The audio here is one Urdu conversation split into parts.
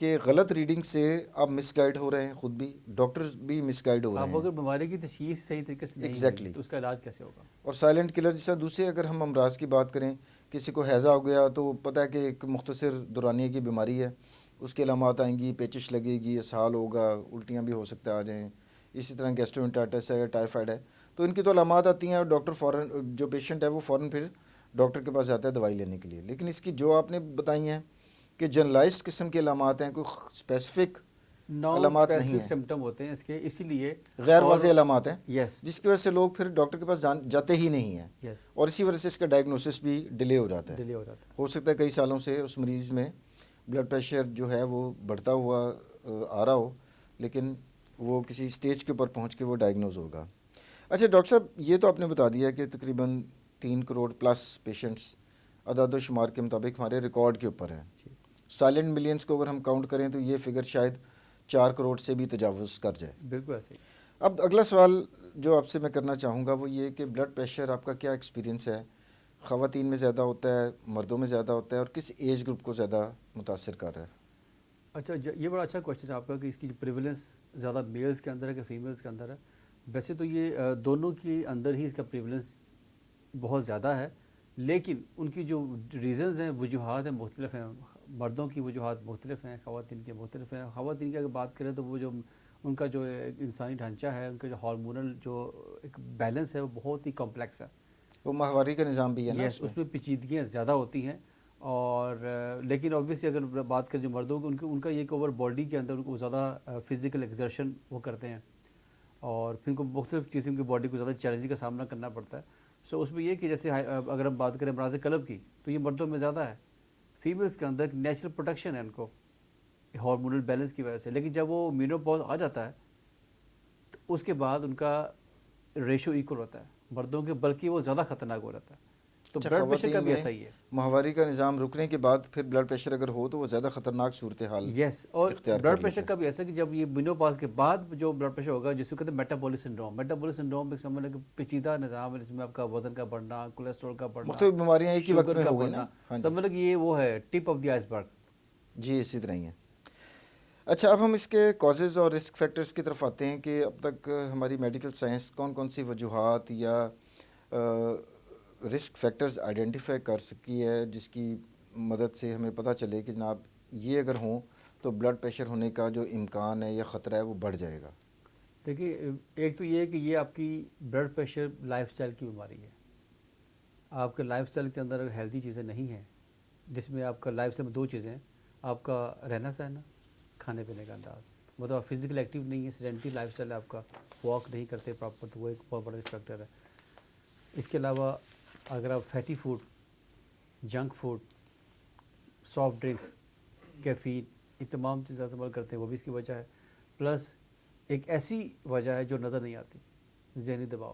کہ غلط ریڈنگ سے آپ مس گائیڈ ہو رہے ہیں، خود بھی، ڈاکٹرز بھی مس گائیڈ ہو رہے اب ہیں. اگر بیماری کی تشخیص صحیح طریقے سے نہیں ہوئی ایگزیکٹلی. تو اس کا علاج کیسے ہوگا؟ اور سائلنٹ کلر جیسا دوسرے اگر ہم امراض کی بات کریں، کسی کو ہیضہ ہو گیا تو پتہ ہے کہ ایک مختصر دورانیے کی بیماری ہے، اس کے علامات آئیں گی، پیچش لگے گی، اسہال ہوگا، الٹیاں بھی ہو سکتا ہے آ جائیں. اسی طرح گیسٹرونٹائٹس ہے یا ٹائیفائڈ ہے، تو ان کی تو علامات آتی ہیں اور ڈاکٹر فوراً، جو پیشنٹ ہے وہ فوراً پھر ڈاکٹر کے پاس جاتا ہے دوائی لینے کے لیے. لیکن اس کی جو آپ نے بتائی ہیں کہ جنرلائزڈ قسم کے علامات ہیں، کوئی اسپیسیفک نان علامات نہیں اسپیسیفک ہیں، سمٹم ہوتے ہیں اس کے، اسی لیے. غیر اور واضح علامات ہیں، یس جس کی وجہ سے لوگ پھر ڈاکٹر کے پاس جاتے ہی نہیں ہیں، یس اور اسی وجہ سے اس کا ڈائگنوسس بھی ڈیلے ہو جاتا ہے. ڈیلے ہو جاتا ہے. ہو سکتا ہے کئی سالوں سے اس مریض میں بلڈ پریشر جو ہے وہ بڑھتا ہوا آ رہا ہو، لیکن وہ کسی سٹیج کے اوپر پہنچ کے وہ ڈائگنوز ہوگا. اچھا ڈاکٹر صاحب، یہ تو آپ نے بتا دیا کہ تقریباً 3 کروڑ پلس پیشنٹس اعداد و شمار کے مطابق ہمارے ریکارڈ کے اوپر ہیں. جی سائلنٹ ملینز کو اگر ہم کاؤنٹ کریں تو یہ فگر شاید 4 کروڑ سے بھی تجاوز کر جائے. بالکل ایسے ہی. اب اگلا سوال جو آپ سے میں کرنا چاہوں گا وہ یہ کہ بلڈ پریشر آپ کا کیا ایکسپیرینس ہے؟ خواتین میں زیادہ ہوتا ہے، مردوں میں زیادہ ہوتا ہے، اور کس ایج گروپ کو زیادہ متاثر کر رہا ہے؟ اچھا یہ بڑا اچھا کوشچن ہے آپ کا کہ اس کی جو پریولنس زیادہ میلز کے اندر ہے کہ فیمیلز کے اندر ہے. ویسے تو یہ دونوں کے اندر ہی اس کا پریولنس بہت زیادہ ہے، لیکن ان کی جو ریزنز ہیں، وجوہات ہیں، مختلف ہیں. مردوں کی وجوہات مختلف ہیں، خواتین کے مختلف ہیں. خواتین کی اگر بات کریں تو وہ جو ان کا جو ایک انسانی ڈھانچہ ہے، ان کا جو ہارمونل جو ایک بیلنس ہے وہ بہت ہی کمپلیکس ہے. وہ ماہواری کا نظام بھی ہے نا یس اس میں پیچیدگیاں زیادہ ہوتی ہیں. اور لیکن اوبویسلی اگر بات کریں جو مردوں کی، ان کا یہ کہ اوور باڈی کے اندر ان کو زیادہ فزیکل ایکزرشن وہ کرتے ہیں، اور پھر ان کو مختلف چیزوں کی باڈی کو زیادہ چیلنج کا سامنا کرنا پڑتا ہے. سو اس میں یہ کہ جیسے اگر ہم بات کریں امراض قلب کی تو یہ مردوں میں زیادہ ہے. فیمیلز کے اندر ایک نیچرل پروٹیکشن ہے ان کو ہارمونل بیلنس کی وجہ سے، لیکن جب وہ مینوپاز آ جاتا ہے تو اس کے بعد ان کا ریشو ایکول ہوتا ہے مردوں کے، بلکہ وہ زیادہ خطرناک ہو جاتا ہے. تو اچھا، بلڈ پریشر کا خواتین بھی میں ایسا ہی ہے. ماہواری کا نظام رکنے کے بعد پھر بلڈ پریشر اگر ہو تو وہ زیادہ خطرناک صورتحال یس اور اختیار کر بلڈ لیتا پریشر ہے. کا بھی ایسا کہ جب یہ مینوپاز کے بعد جو بلڈ پریشر ہوگا، جس کو کہتے ہیں میٹابولک سنڈروم. میٹابولک سنڈروم ایک سمجھ لیں کہ پیچیدہ نظام ہے جس میں آپ کا وزن کا بڑھنا، کولیسٹرول کا بڑھنا، مختلف بیماریاں ایک ہی وقت شوگر میں کا ہو گئی نا. بڑھنا. ہاں جی سمجھ لیں کہ یہ وہ ہے ٹپ آف دی آئس برگ. جی، اسی طرح ہی ہے. اچھا، اب ہم اس کے کازز اور رسک فیکٹرز کی طرف آتے ہیں کہ اب تک ہماری میڈیکل سائنس کون کون سی وجوہات یا رسک فیکٹرز آئیڈینٹیفائی کر سکی ہے جس کی مدد سے ہمیں پتہ چلے کہ جناب یہ اگر ہوں تو بلڈ پریشر ہونے کا جو امکان ہے یا خطرہ ہے وہ بڑھ جائے گا. دیکھیے ایک تو یہ ہے کہ یہ آپ کی بلڈ پریشر لائف سٹائل کی بیماری ہے. آپ کے لائف سٹائل کے اندر اگر ہیلدی چیزیں نہیں ہیں، جس میں آپ کا لائف سٹائل میں 2 چیزیں ہیں، آپ کا رہنا سہنا، کھانے پینے کا انداز. مطلب آپ فزیکل ایکٹیو نہیں ہے، سیڈنٹری لائف سٹائل ہے آپ کا، واک نہیں کرتے پراپر، تو وہ ایک بہت بڑا رسک فیکٹر ہے. اس کے علاوہ اگر آپ fatty food, junk food, soft drinks, caffeine, یہ تمام چیزیں استعمال کرتے ہیں، وہ بھی اس کی وجہ ہے. پلس ایک ایسی وجہ ہے جو نظر نہیں آتی، ذہنی دباؤ،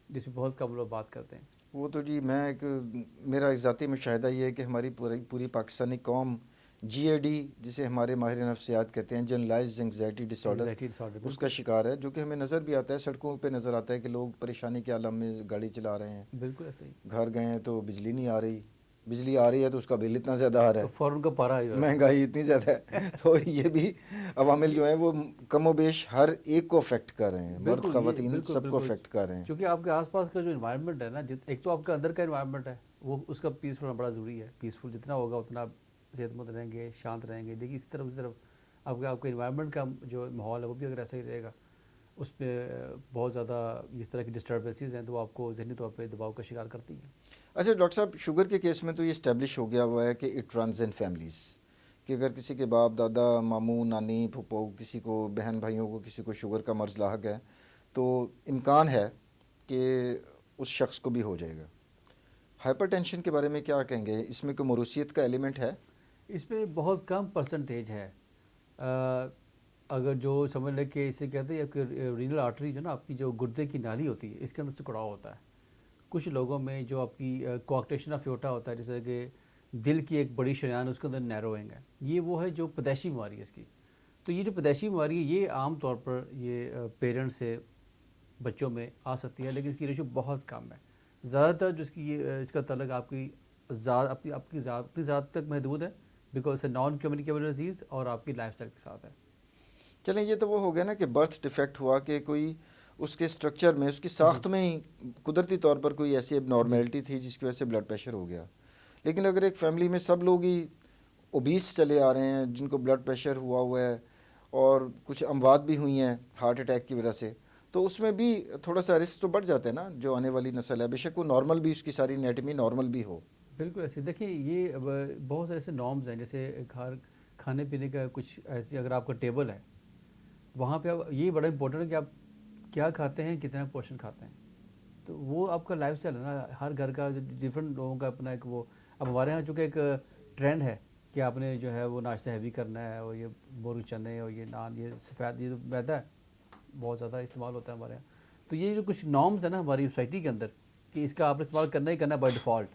جس میں بہت کم لوگ بات کرتے ہیں. وہ تو جی میرا ذاتی مشاہدہ یہ ہے کہ ہماری پوری پاکستانی قوم جی اے ڈی، جسے ہمارے ماہر نفسیات کہتے ہیں، جنرلائزڈ اینگزائٹی ڈس آرڈر، اینگزائٹی ڈس آرڈر اس کا شکار ہے، جو کہ ہمیں نظر بھی آتا ہے، سڑکوں پہ نظر آتا ہے کہ لوگ پریشانی کے عالم میں گاڑی چلا رہے ہیں. بالکل ایسے ہی. گھر گئے ہیں تو بجلی نہیں آ رہی، بجلی آ رہی ہے تو اس کا بل اتنا زیادہ آ رہا تو ہے، فوراً کا پارا ہی جاتا مہنگائی اتنی زیادہ ہے. تو یہ بھی عوامل جو ہیں وہ کم و بیش ہر ایک کو افیکٹ کر رہے ہیں، ہے. مرد بالکل یہ خواتین بالکل سب کو بالکل افیکٹ کر رہے ہیں. چونکہ آپ کے آس پاس کا جو انوائرمنٹ ہے نا، ایک تو آپ کا اندر کا انوائرمنٹ ہے، وہ اس کا پیسفل ہونا بڑا ضروری ہے. پیسفل جتنا ہوگا اتنا صحت مند رہیں گے، شانت رہیں گے. دیکھیے اس طرف آپ کے انوائرمنٹ کا جو ماحول ہے وہ بھی اگر ایسا ہی رہے گا، اس پہ بہت زیادہ اس طرح کی ڈسٹربنسز ہیں تو وہ آپ کو ذہنی طور پہ دباؤ کا شکار کرتی ہیں. اچھا ڈاکٹر صاحب، شوگر کے کیس میں تو یہ اسٹیبلش ہو گیا ہوا ہے کہ اٹ رنز ان فیملیز، کہ اگر کسی کے باپ دادا، ماموں، نانی، پھوپھو، کسی کو بہن بھائیوں کو کسی کو شوگر کا مرض لاحق ہے تو امکان ہے کہ اس شخص کو بھی ہو جائے گا. ہائپر ٹینشن کے بارے میں کیا کہیں گے؟ اس میں کوئی موروثیت کا ایلیمنٹ ہے؟ اس میں بہت کم پرسنٹیج ہے. اگر جو سمجھ لیں کہ اسے کہتے ہیں کہ رینل آرٹری جو نا آپ کی جو گردے کی نالی ہوتی ہے، اس کے اندر سکڑاؤ ہوتا ہے. کچھ لوگوں میں جو آپ کی کوآکٹیشن آف ایورٹا ہوتا ہے، جیسے کہ دل کی ایک بڑی شریان اس کے اندر نیروئنگ ہے، یہ وہ ہے جو پیدائشی بیماری ہے اس کی. تو یہ جو پیدائشی بیماری ہے یہ عام طور پر یہ پیرنٹ سے بچوں میں آ سکتی ہے، لیکن اس کی ریشو بہت کم ہے. زیادہ تر جو اس کا تعلق آپ کی ذات، اپنی ذات تک محدود ہے، بیکاز نان کمیونیکیبل ڈیزیز اور آپ کی لائف اسٹائل کے ساتھ ہے. چلیں یہ تو وہ ہو گیا نا کہ برتھ ڈیفیکٹ ہوا کہ کوئی اس کے اسٹرکچر میں اس کی ساخت میں ہی قدرتی طور پر کوئی ایسی اب نارمیلٹی تھی جس کی وجہ سے بلڈ پریشر ہو گیا. لیکن اگر ایک فیملی میں سب لوگ ہی اوبیس چلے آ رہے ہیں جن کو بلڈ پریشر ہوا ہے اور کچھ اموات بھی ہوئی ہیں ہارٹ اٹیک کی وجہ سے, تو اس میں بھی تھوڑا سا رسک تو بڑھ جاتا ہے نا جو آنے والی نسل ہے, بے شک وہ نارمل بھی اس کی ساری انیٹمی نارمل بھی ہو. بالکل ایسے دیکھیں یہ بہت سارے ایسے نارمز ہیں, جیسے کھانے پینے کا کچھ ایسی اگر آپ کا ٹیبل ہے وہاں پہ اب یہ بڑا امپورٹنٹ ہے کہ آپ کیا کھاتے ہیں, کتنا پورشن کھاتے ہیں. تو وہ آپ کا لائف اسٹائل ہے نا, ہر گھر کا ڈفرینٹ لوگوں کا اپنا ایک وہ. اب ہمارے یہاں چونکہ ایک ٹرینڈ ہے کہ آپ نے جو ہے وہ ناشتہ ہیوی کرنا ہے, اور یہ بورو چنے اور یہ نان, یہ سفید, یہ میدا ہے بہت زیادہ استعمال ہوتا ہے ہمارے یہاں. تو یہ جو کچھ نارمز ہیں نا ہماری سوسائٹی کے اندر کہ اس کا آپ نے استعمال کرنا ہی کرنا ہے بائی ڈیفالٹ,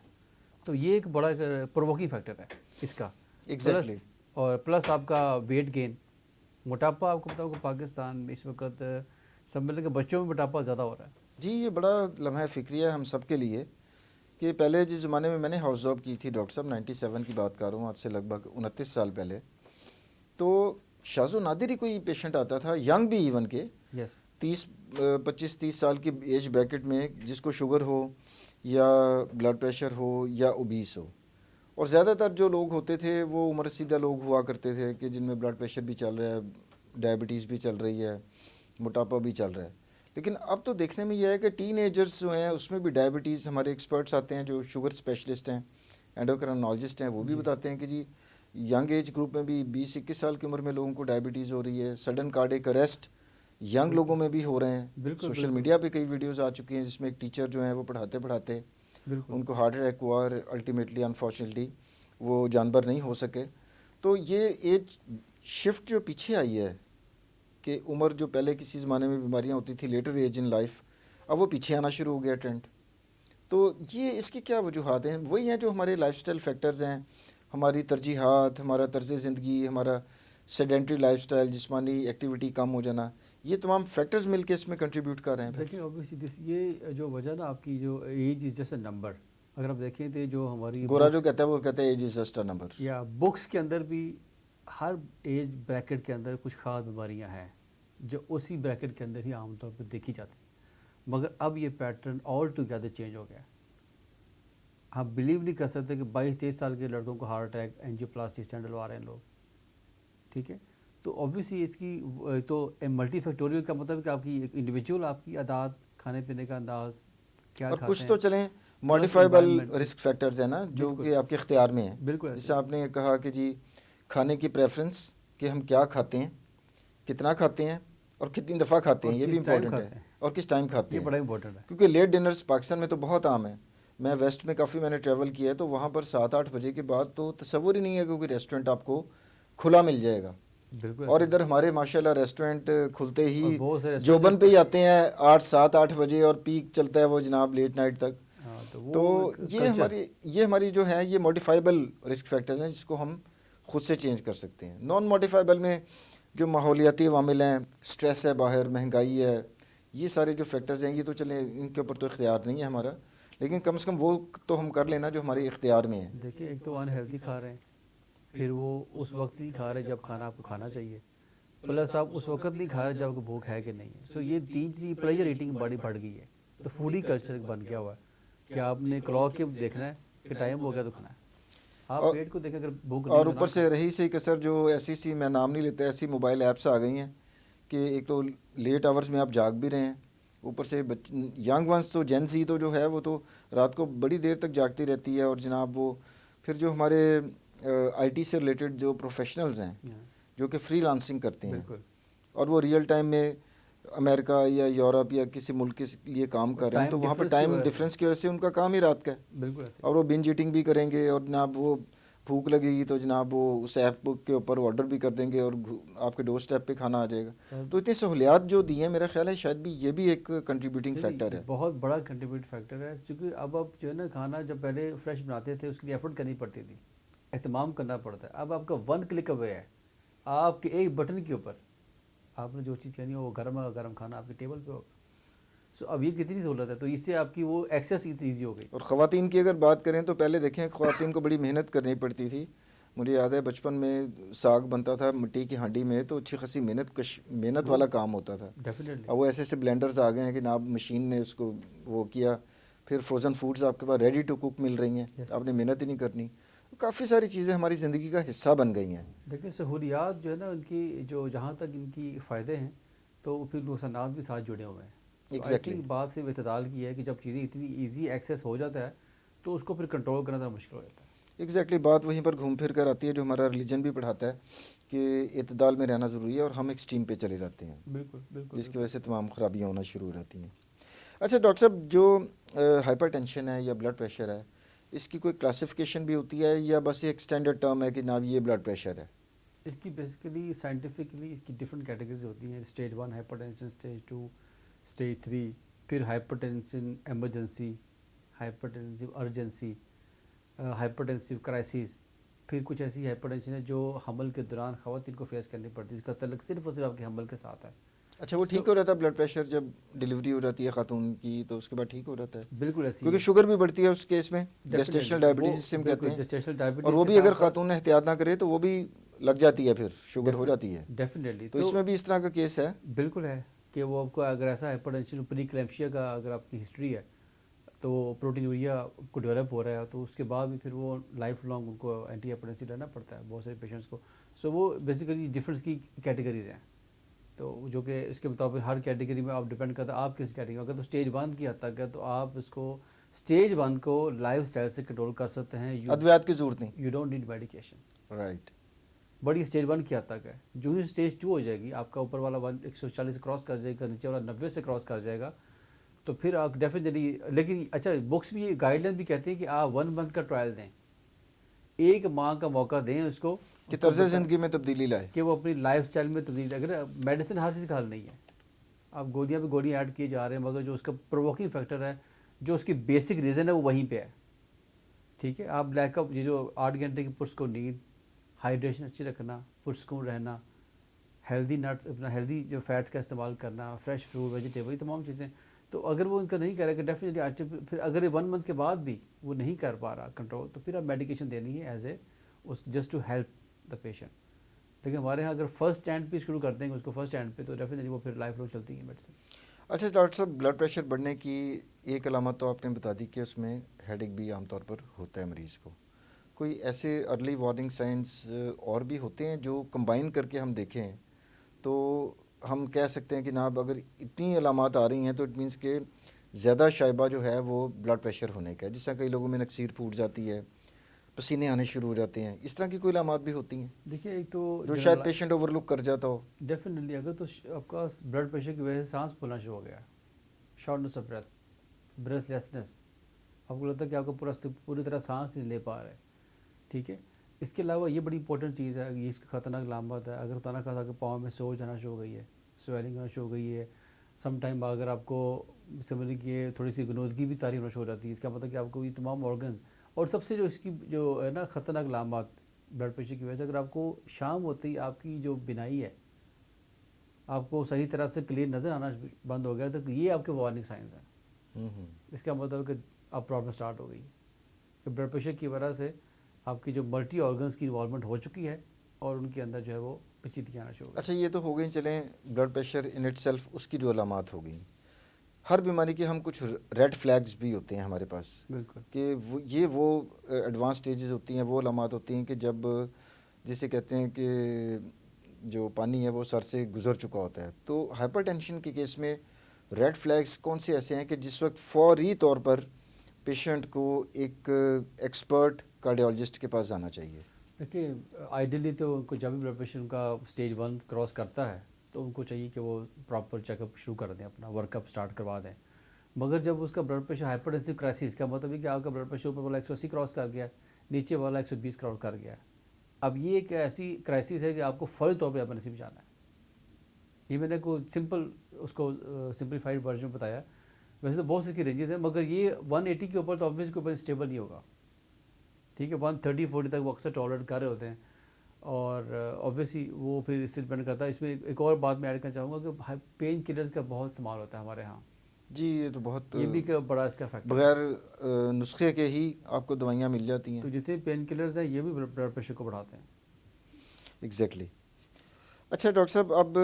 تو یہ ایک بڑا پرووکنگ فیکٹر ہے اس کا. ایگزیکٹلی. اور پلس آپ کا ویٹ گین, موٹاپا. آپ کو بتاؤ کہ پاکستان میں اس وقت سب ملنے کے بچوں میں موٹاپا زیادہ ہو رہا ہے. جی یہ بڑا لمحہ فکری ہے ہم سب کے لیے کہ پہلے جس زمانے میں نے ہاؤس جاب کی تھی ڈاکٹر صاحب 97 کی بات کر رہا ہوں, آج سے لگ بھگ 29 سال پہلے, تو شاذ و نادر ہی کوئی پیشنٹ آتا تھا ینگ بھی ایون کے 25-30 سال کی ایج بریکٹ میں جس کو شوگر ہو یا بلڈ پریشر ہو یا اوبیس ہو. اور زیادہ تر جو لوگ ہوتے تھے وہ عمر رسیدہ لوگ ہوا کرتے تھے کہ جن میں بلڈ پریشر بھی چل رہا ہے, ڈائبٹیز بھی چل رہی ہے, موٹاپا بھی چل رہا ہے. لیکن اب تو دیکھنے میں یہ ہے کہ ٹین ایجرز جو ہیں اس میں بھی ڈائبٹیز, ہمارے ایکسپرٹس آتے ہیں جو شوگر اسپیشلسٹ ہیں, اینڈوکرینالوجسٹ ہیں, وہ بھی بتاتے ہیں کہ جی ینگ ایج گروپ میں بھی 20-21 سال کی عمر میں لوگوں کو ڈائبٹیز ہو رہی ہے. سڈن کارڈیک اریسٹ ینگ لوگوں میں بھی ہو رہے ہیں. سوشل میڈیا پہ کئی ویڈیوز آ چکی ہیں جس میں ایک ٹیچر جو ہیں وہ پڑھاتے ان کو ہارٹ اٹیک ہوا اور الٹیمیٹلی انفارچونیٹلی وہ جانبر نہیں ہو سکے. تو یہ ایج شفٹ جو پیچھے آئی ہے کہ عمر جو پہلے کسی زمانے میں بیماریاں ہوتی تھی لیٹر ایج ان لائف, اب وہ پیچھے آنا شروع ہو گیا ٹرینڈ. تو یہ اس کی کیا وجوہات ہیں؟ وہی ہیں جو ہمارے لائف اسٹائل فیکٹرز ہیں, ہماری ترجیحات, ہمارا طرز زندگی, ہمارا سیڈنٹری لائف اسٹائل, جسمانی ایکٹیویٹی کم ہو جانا, یہ تمام فیکٹرز مل کے اس میں کنٹریبیوٹ کر رہے ہیں. دیکھیں اوبیسلی یہ جو وجہ نا آپ کی جو age is just a number, اگر آپ دیکھیں تو جو ہماری گورا جو کہتا ہے وہ کہتا ہے age is just a number, یا بکس کے اندر بھی ہر ایج بریکٹ کے اندر کچھ خاص بیماریاں ہیں جو اسی بریکٹ کے اندر ہی عام طور پہ دیکھی جاتی ہیں. مگر اب یہ پیٹرن آل ٹوگیدر چینج ہو گیا. آپ بلیو نہیں کر سکتے کہ 22-23 سال کے لڑکوں کو ہارٹ اٹیک, اینجیوپلاسٹی اسٹینٹ ڈلوا رہے ہیں لوگ. ٹھیک ہے, تو اوبویسلی اس کی تو ملٹی فیکٹوریل کا مطلب کہ آپ کی ایک انڈیویجول, آپ کی عادات, کھانے پینے کا انداز, کیا اور کھاتے کچھ ہیں, تو چلیں ماڈیفائبل environment. رسک فیکٹرز ہیں نا جو بالکل. کہ آپ کے اختیار میں ہیں. بالکل جیسے آپ نے کہا کہ جی کھانے کی پریفرنس کہ ہم کیا کھاتے ہیں, کتنا کھاتے ہیں اور کتنی دفعہ کھاتے ہیں, یہ بھی امپورٹنٹ ہے, اور کس ٹائم کھاتے یہ ہیں. بڑا امپورٹنٹ ہے کیونکہ لیٹ ڈنرز پاکستان میں تو بہت عام ہے. میں ویسٹ میں کافی میں نے ٹریول کیا ہے تو وہاں پر 7-8 بجے کے بعد تو تصور ہی نہیں ہے کہ کوئی ریسٹورنٹ آپ کو کھلا مل جائے گا. بالکل. اور ادھر ہمارے ماشاءاللہ ریسٹورنٹ کھلتے ہی بہت سے جوبن پہ ہی آتے ہیں 8-7-8 بجے اور پیک چلتا ہے وہ جناب لیٹ نائٹ تک. تو یہ ہماری جو ہے یہ موڈیفائبل رسک فیکٹرز ہیں جس کو ہم خود سے چینج کر سکتے ہیں. نان موڈیفائبل میں جو ماحولیاتی عوامل ہیں, سٹریس ہے باہر, مہنگائی ہے, یہ سارے جو فیکٹرز ہیں یہ تو چلیں ان کے اوپر تو اختیار نہیں ہے ہمارا, لیکن کم سے کم وہ تو ہم کر لینا جو ہمارے اختیار میں ہے. دیکھیں ایک تو ان ہیلتھی کھا رہے ہیں, پھر وہ اس وقت نہیں کھا رہے جب کھانا آپ کو کھانا چاہیے, پلس آپ اس وقت نہیں کھا رہے جب آپ کو بھوک ہے کہ نہیں ہے. سو یہ تین چیز پلیجر ایٹنگ بڑی بڑھ گئی ہے. تو فوڈی کلچر بن گیا ہوا ہے کہ آپ نے کلاک کے دیکھنا ہے کہ ٹائم ہو گیا تو کھانا ہے, آپ پیٹ کو دیکھیں اگر بھوک نہیں. اور اوپر سے رہی سی کثر جو ایسی میں نام نہیں لیتا, ایسی موبائل ایپس آ گئی ہیں کہ ایک تو لیٹ آورز میں آپ جاگ بھی رہے ہیں, اوپر سے ینگ ونس تو جین زی تو جو ہے وہ تو رات کو بڑی دیر تک جاگتی رہتی ہے. اور جناب وہ پھر جو ہمارے آئی ٹی سے ریلیٹڈ جو پروفیشنلز ہیں جو کہ فری لانسنگ کرتے ہیں اور وہ ریئل ٹائم میں امریکہ یا یورپ یا کسی ملک کے لیے کام کر رہے ہیں, تو وہاں پر ٹائم ڈفرینس کی وجہ سے ان کا کام ہی رات کا ہے. اور وہ بنج ایٹنگ بھی کریں گے, اور جناب وہ بھوک لگے گی تو جناب وہ اس ایپ کے اوپر آرڈر بھی کر دیں گے اور آپ کے ڈور اسٹیپ پہ کھانا آ جائے گا. تو اتنی سہولیات جو دی ہیں میرا خیال ہے شاید بھی یہ بھی ایک کنٹریبیوٹنگ فیکٹر ہے, بہت بڑا کنٹریبیوٹ فیکٹر ہے. کیونکہ اب آپ جو ہے نا کھانا جب پہلے فریش بناتے تھے اس کے لیے ایفرٹ کرنی پڑتی تھی, اہتمام کرنا پڑتا ہے. اب آپ کا 1 کلک اوے ہے, آپ کے ایک بٹن کے اوپر آپ نے جو چیز کہنی ہو وہ گرم کھانا آپ کے ٹیبل پہ ہوگا. سو اب یہ کتنی سہولت ہے, تو اس سے آپ کی وہ ایکسیس اتنی ایزی ہو گئی. اور خواتین کی اگر بات کریں تو پہلے دیکھیں خواتین کو بڑی محنت کرنی پڑتی تھی, مجھے یاد ہے بچپن میں ساگ بنتا تھا مٹی کی ہانڈی میں، تو اچھی خاصی محنت والا کام ہوتا تھا. ڈیفینیٹلی اب وہ ایسے ایسے بلینڈرز آ گئے ہیں کہ نا اب مشین نے اس کو وہ کیا، پھر فروزن فوڈز آپ کے پاس ریڈی ٹو کوک مل رہی ہیں، یس. آپ نے محنت ہی نہیں کرنی. کافی ساری چیزیں ہماری زندگی کا حصہ بن گئی ہیں. دیکھیں سہولیات جو ہے نا ان کی، جو جہاں تک ان کی فائدے ہیں تو پھر نقصانات بھی ساتھ جڑے ہوئے ہیں. تو آئی ایگزیکٹلی تھنک بات صرف اعتدال کی ہے کہ جب چیزیں اتنی ایزی ایکسیس ہو جاتا ہے تو اس کو پھر کنٹرول کرنا ذرا مشکل ہو جاتا ہے. ایگزیکٹلی بات وہیں پر گھوم پھر کر آتی ہے جو ہمارا ریلیجن بھی پڑھاتا ہے کہ اعتدال میں رہنا ضروری ہے، اور ہم ایکسٹریم پہ چلے جاتے ہیں بالکل بالکل جس کی بالکل. وجہ سے تمام خرابیاں ہونا شروع ہو جاتی ہیں. اچھا ڈاکٹر صاحب، جو ہائپر ٹینشن ہے یا بلڈ پریشر ہے، اس کی کوئی کلاسیفیکیشن بھی ہوتی ہے یا بس یہ ایکسٹینڈرڈ ٹرم ہے کہ جناب یہ بلڈ پریشر ہے؟ اس کی بیسیکلی سائنٹیفکلی اس کی ڈفرینٹ کیٹیگریز ہوتی ہیں. Stage 1 hypertension, stage 2، stage 3، پھر hypertension emergency, hypertensive urgency, hypertensive crisis. پھر کچھ ایسی ہائپر ٹینشن ہے جو حمل کے دوران خواتین کو فیس کرنی پڑتی ہے، اس کا تعلق صرف اور صرف آپ کے حمل کے ساتھ ہے. اچھا، وہ سو ٹھیک ہو جاتا ہے بلڈ پریشر جب ڈیلیوری ہو جاتی ہے خاتون کی تو اس کے بعد ٹھیک ہو جاتا ہے؟ بالکل ایسی کیونکہ ہے. شوگر بھی بڑھتی ہے اس کیس میں، ڈیفینیٹلی گیسٹیشنل وہ ڈائبٹیز جسے ہم کہتے بالکل ہیں، جسٹیشنل اور ڈائبٹیز وہ کے بھی اگر ساتھ ساتھ خاتون احتیاط نہ کرے تو وہ بھی لگ جاتی ہے، پھر شوگر ہو جاتی ہے. ڈیفینیٹلی تو اس میں بھی اس طرح کا کیس ہے؟ بالکل ہے کہ وہ آپ کو اگر ایسا ہائپر ٹینشن پری کلیمشیا کا اگر آپ کی ہسٹری ہے تو پروٹین یوریا کو ڈیولپ ہو رہا ہے تو اس کے بعد بھی پھر وہ لائف لانگ ان کو اینٹی ہائپرٹینسو لینا پڑتا ہے بہت سارے پیشنٹس کو. سو وہ بیسیکلی ڈفرینس کی کیٹیگریز ہیں، تو جو کہ اس کے مطابق ہر کیٹیگری میں آپ ڈپینڈ کرتا ہے آپ کس کیٹیگری میں. اگر تو اسٹیج 1 کی حد تک ہے تو آپ اس کو اسٹیج 1 کو لائف اسٹائل سے کنٹرول کر سکتے ہیں. ادویات کی ضرورت نہیں. You don't need medication. Right. بڑی اسٹیج 1 کی حد تک ہے. جو ہی اسٹیج 2 ہو جائے گی، آپ کا اوپر والا 140 سے کراس کر جائے گا، نیچے والا 90 سے کراس کر جائے گا، تو پھر آپ ڈیفینیٹلی. لیکن اچھا بکس بھی گائیڈ لائن بھی کہتے ہیں کہ آپ 1 منتھ کا ٹرائل دیں، 1 ماہ کا موقع دیں اس کو کہ طرز زندگی میں تبدیلی لائے، کہ وہ اپنی لائف اسٹائل میں تبدیلی. اگر میڈیسن ہر چیز کا حل نہیں ہے، آپ گولیاں پہ گولیاں ایڈ کیے جا رہے ہیں، مگر جو اس کا پرووکنگ فیکٹر ہے، جو اس کی بیسک ریزن ہے وہ وہیں پہ ہے. ٹھیک ہے، آپ لیک اپ یہ جو 8 گھنٹے کی پرس کو نیند، ہائیڈریشن اچھی رکھنا، پرسکون رہنا، ہیلدی نٹس، اپنا ہیلدی جو فیٹس کا استعمال کرنا، فریش فروٹ ویجیٹیبل، یہ تمام چیزیں. تو اگر وہ ان کا نہیں کرے گا ڈیفینیٹلی پھر اگر 1 منتھ کے بعد بھی وہ نہیں کر پا رہا کنٹرول، تو پھر آپ میڈیکیشن دینی ہے as a just to help the patient. لیکن ہمارے یہاں اگر فرسٹ اسٹینڈ پہ شروع کر دیں گے اس کو فرسٹ اسٹینڈ پہ، تو ڈیفینیٹلی وہ پھر لائف لانگ چلتی ہے میڈیسن. اچھا ڈاکٹر صاحب، بلڈ پریشر بڑھنے کی ایک علامت تو آپ نے بتا دی کہ اس میں ہیڈ ایک بھی عام طور پر ہوتا ہے مریض کو. کوئی ایسے ارلی وارننگ سائنس اور بھی ہوتے ہیں جو کمبائن کر کے ہم دیکھیں تو ہم کہہ سکتے ہیں کہ جناب اگر اتنی علامات آ رہی ہیں تو اٹ مینس کہ زیادہ شائبہ جو ہے وہ بلڈ پریشر ہونے کا ہے؟ جس طرح کئی لوگوں میں نکسیر پھوٹ جاتی ہے، پسینے آنے شروع ہو جاتے ہیں، اس طرح کی کوئی علامات بھی ہوتی ہیں دیکھیے ایک تو جو شاید پیشنٹ اوور لک کر جاتا ہو؟ ڈیفینیٹلی اگر تو آپ کا بلڈ پریشر کی وجہ سے سانس پھولنا شروع ہو گیا، شارٹنس آف بریتھ لیسنس، آپ کو لگتا ہے کہ آپ کو پوری طرح سانس نہیں لے پا رہے. ٹھیک ہے، اس کے علاوہ یہ بڑی امپورٹنٹ چیز ہے، یہ اس کی خطرناک علامت ہے. اگر خطرناک خاصا کہ پاؤں میں سوج آنا شروع ہو گئی ہے، سویلنگ ہونا شروع ہو گئی ہے، سم ٹائم اگر آپ کو سمجھ کہ تھوڑی سی گنودگی بھی طاری ہونا شروع ہو جاتی ہے، اس کا مطلب کہ آپ کو یہ تمام آرگنز. اور سب سے جو اس کی جو ہے نا خطرناک علامات بلڈ پریشر کی وجہ سے، اگر آپ کو شام ہوتی آپ کی جو بینائی ہے آپ کو صحیح طرح سے کلیئر نظر آنا بند ہو گیا، تو یہ آپ کے وارننگ سائنس ہیں. اس کا مطلب کہ اب پرابلم سٹارٹ ہو گئی کہ بلڈ پریشر کی وجہ سے آپ کی جو ملٹی آرگنز کی انوالومنٹ ہو چکی ہے اور ان کے اندر جو ہے وہ پیچیدگیاں آنا شروع ہو گئی. اچھا، یہ تو ہو گئی چلیں blood pressure in itself, اس کی جو علامات ہو گئیں. ہر بیماری کے ہم کچھ ریڈ فلیگز بھی ہوتے ہیں ہمارے پاس، بالکل کہ وہ ایڈوانس سٹیجز ہوتی ہیں، وہ علامات ہوتی ہیں کہ جب جسے کہتے ہیں کہ جو پانی ہے وہ سر سے گزر چکا ہوتا ہے. تو ہائپر ٹینشن کے کیس میں ریڈ فلیگز کون سے ایسے ہیں کہ جس وقت فوری طور پر پیشنٹ کو ایک ایکسپرٹ کارڈیولوجسٹ کے پاس جانا چاہیے؟ دیکھیے آئیڈیلی تو ان کو جب بھی بلڈ پریشر ان کا اسٹیج 1 کراس کرتا ہے تو ان کو چاہیے کہ وہ پراپر چیک اپ شروع کر دیں، اپنا ورک اپ اسٹارٹ کروا دیں. مگر جب اس کا بلڈ پریشر ہائپر ٹینسو کرائسس کا مطلب ہے کہ آپ کا بلڈ پریشر اوپر والا 180 کراس کر گیا، نیچے والا 120 کراس کر گیا. اب یہ ایک ایسی کرائسس ہے کہ آپ کو فوری طور پہ ایمرجنسی میں جانا ہے. یہ میں نے کوئی سمپل اس کو سمپلیفائڈ ورژن بتایا. ویسے تو بہت سی کی رینجز ہیں، مگر یہ 180 کے اوپر تو آبویس کے اوپر اسٹیبل نہیں ہوگا. ٹھیک ہے، 130-140 تک وہ اکثر ٹالریٹ کر رہے ہوتے ہیں، اور آبویسلی وہ پھر اس سے ڈپینڈ کرتا ہے. اس میں ایک اور بات میں ایڈ کرنا چاہوں گا کہ پین کلرز کا بہت استعمال ہوتا ہے ہمارے ہاں. جی یہ تو بہت یہ بھی ایک بڑا اس کا فیکٹر ہے. بغیر نسخے کے ہی آپ کو دوائیاں مل جاتی ہیں. تو جتنے پین کلرز ہیں یہ بھی بلڈ پریشر کو بڑھاتے ہیں. ایگزیکٹلی. اچھا ڈاکٹر صاحب، اب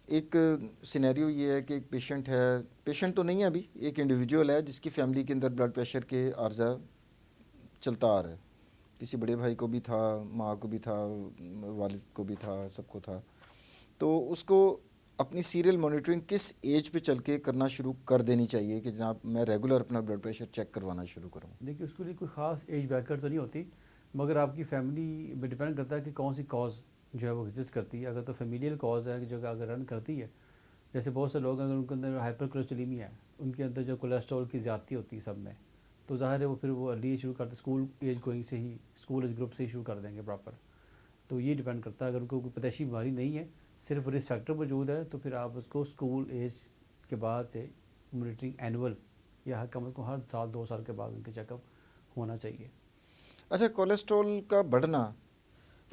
ایک سینیریو یہ ہے کہ ایک پیشنٹ ہے، پیشنٹ تو نہیں ہے ابھی، ایک انڈیویجول ہے جس کی فیملی کے اندر بلڈ پریشر کے عارضہ چلتا آ رہا ہے. کسی بڑے بھائی کو بھی تھا، ماں کو بھی تھا، والد کو بھی تھا، سب کو تھا. تو اس کو اپنی سیریل مانیٹرنگ کس ایج پہ چل کے کرنا شروع کر دینی چاہیے کہ جناب میں ریگولر اپنا بلڈ پریشر چیک کروانا شروع کروں؟ دیکھیے اس کے لیے کوئی خاص ایج بریکر تو نہیں ہوتی، مگر آپ کی فیملی پہ ڈپینڈ کرتا ہے کہ کون سی کاز جو ہے وہ ایگزسٹ کرتی ہے. اگر تو فیمیلیل کاز ہے جو اگر رن کرتی ہے، جیسے بہت سے لوگ ہیں اگر ان کے اندر ہائپر کولیسٹریمیا ہے، ان کے اندر جو کولیسٹرول کی زیادتی ہوتی ہے سب میں، تو ظاہر ہے وہ پھر وہ ارلی شروع کرتے اسکول ایج گوئنگ سے ہی، اسکول ایج گروپ سے ہی شروع کر دیں گے پراپر. تو یہ ڈپینڈ کرتا ہے. اگر ان کو کوئی پیدائشی بیماری نہیں ہے، صرف رسک فیکٹر موجود ہے، تو پھر آپ اس کو اسکول ایج کے بعد سے مانیٹرنگ اینول یا کم از کم ہر سال 2 سال کے بعد ان کے چیک اپ ہونا چاہیے. اچھا، کولیسٹرول کا بڑھنا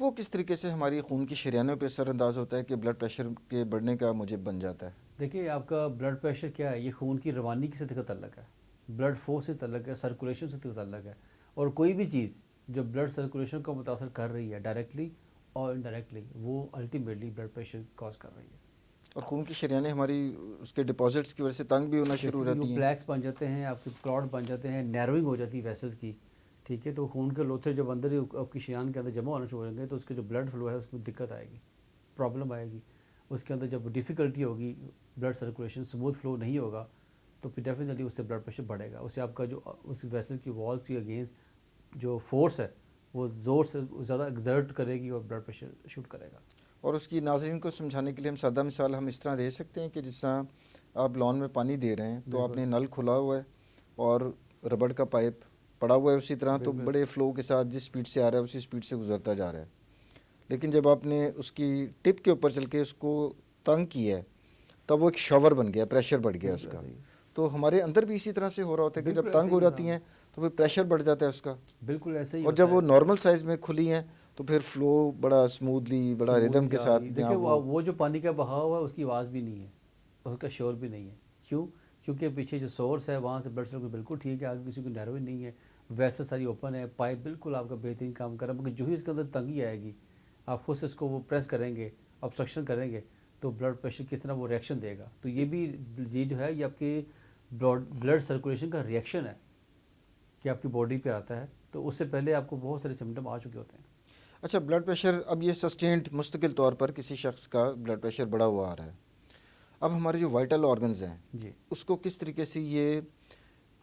وہ کس طریقے سے ہماری خون کی شریانوں پہ اثر انداز ہوتا ہے کہ بلڈ پریشر کے بڑھنے کا موجب بن جاتا ہے؟ دیکھیے آپ کا بلڈ پریشر کیا ہے، یہ خون کی روانی کی سطح کا تعلق ہے، بلڈ فلو سے تعلق ہے، سرکولیشن سے تعلق ہے. اور کوئی بھی چیز جو بلڈ سرکولیشن کو متاثر کر رہی ہے ڈائریکٹلی اور انڈائریکٹلی، وہ الٹیمیٹلی بلڈ پریشر کاز کر رہی ہے. اور خون کی شریانیں ہماری اس کے ڈپازٹس کی وجہ سے تنگ بھی ہونا شروع ہو بیسیکلی وہ جاتی ہیں. پلیکس بن جاتے ہیں، آپ کے کلاٹ بن جاتے ہیں، نیروئنگ ہو جاتی ہے ویسلز کی. ٹھیک ہے، تو خون کے لوتھے جب اندر ہی آپ کی شریان کے اندر جمع ہونا شروع ہو جائیں گے تو اس کے جو بلڈ فلو ہے اس میں دقت آئے گی، پرابلم آئے گی. اس کے اندر جب ڈیفیکلٹی ہوگی، بلڈ سرکولیشن اسموتھ فلو نہیں ہوگا، تو پھر ڈیفینیٹلی اس سے بلڈ پریشر بڑھے گا. اس سے آپ کا جو اس ویسل کی والز کی اگینسٹ جو فورس ہے وہ زور سے زیادہ ایگزرٹ کرے گی اور بلڈ پریشر شوٹ کرے گا. اور اس کی ناظرین کو سمجھانے کے لیے ہم سادہ مثال ہم اس طرح دے سکتے ہیں کہ جس طرح آپ لان میں پانی دے رہے ہیں تو آپ بالکل نے نل کھلا ہوا ہے اور ربڑ کا پائپ پڑا ہوا ہے اسی طرح، تو بالکل بڑے فلو کے ساتھ جس سپیڈ سے آ رہا ہے اسی سپیڈ سے گزرتا جا رہا ہے. لیکن جب آپ نے اس کی ٹپ کے اوپر چل کے اس کو تنگ کیا ہے تب وہ ایک شاور بن گیا، پریشر بڑھ گیا اس بالکل کا. ایسا ہی تو ہمارے اندر بھی اسی طرح سے ہو رہا ہوتا ہے کہ جب بالکل ایسا تنگ ہی ہو ہوتا جاتی ہیں ہے. تو پھر پریشر بڑھ جاتا ہے اس کا. بالکل ایسا ہی اور ہوتا جب وہ ہے. نارمل سائز میں کھلی ہیں تو پھر فلو بڑا اسموتھلی، بڑا ردم سموتھلی کے جا ساتھ رہی. دیکھیں جہاں وہ جو پانی کا بہاؤ ہے اس کی آواز بھی نہیں ہے، اس کا شور بھی نہیں ہے. کیوں؟ کیونکہ پیچھے جو سورس ہے وہاں سے بلڈ سرکل بالکل ٹھیک ہے، آگے کسی کو نیرو نہیں ہے، ویسے ساری اوپن ہے، پائپ بالکل آپ کا بہترین کام کر رہا ہے. مگر جو ہی اس کے اندر تنگی آئے گی، آپ خود سے اس کو وہ پریس کریں گے، obstruction کریں گے، تو بلڈ پریشر کس طرح وہ ریئیکشن دے گا. تو یہ بھی یہ جو ہے یہ آپ کے بلڈ سرکولیشن کا ریئیکشن ہے کہ آپ کی باڈی پہ آتا ہے. تو اس سے پہلے آپ کو بہت سارے سمٹم آ چکے ہوتے ہیں. اچھا بلڈ پریشر اب یہ سسٹینڈ مستقل طور پر کسی شخص کا بلڈ پریشر بڑا ہوا آ رہا ہے، اب ہمارے جو وائٹل آرگنز ہیں جی اس کو کس طریقے سے یہ